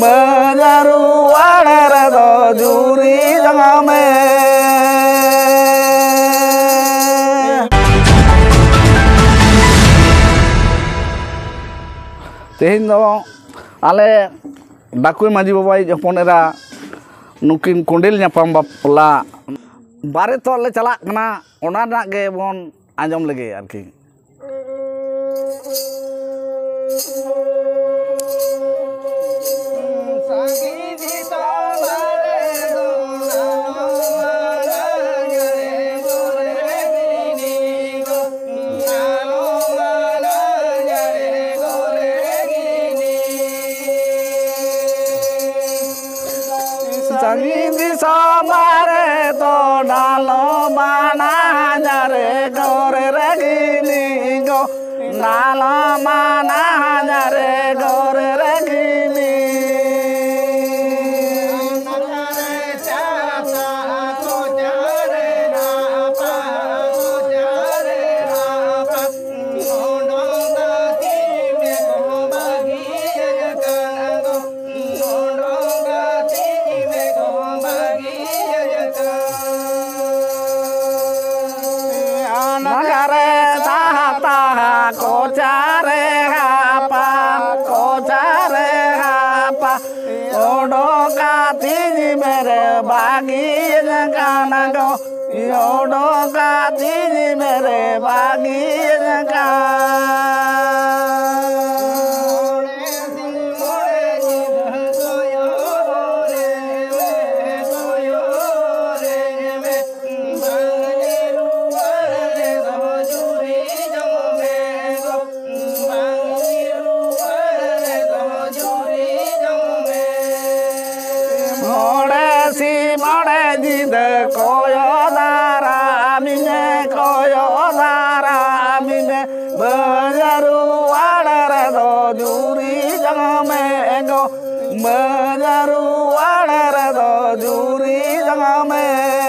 menyaru wadara do juri jangame tehin do ale Bakui Maji Babai Japon era nukin kondil nyapam bapla bare to le chalak kana ona nak ge bon anjom lege arki Sangi samare to dalo mana jare gore regini go dalo mana jare gore regini Bagi jangkana go, yodo kati mere bagi menyaru wadara do juri jangame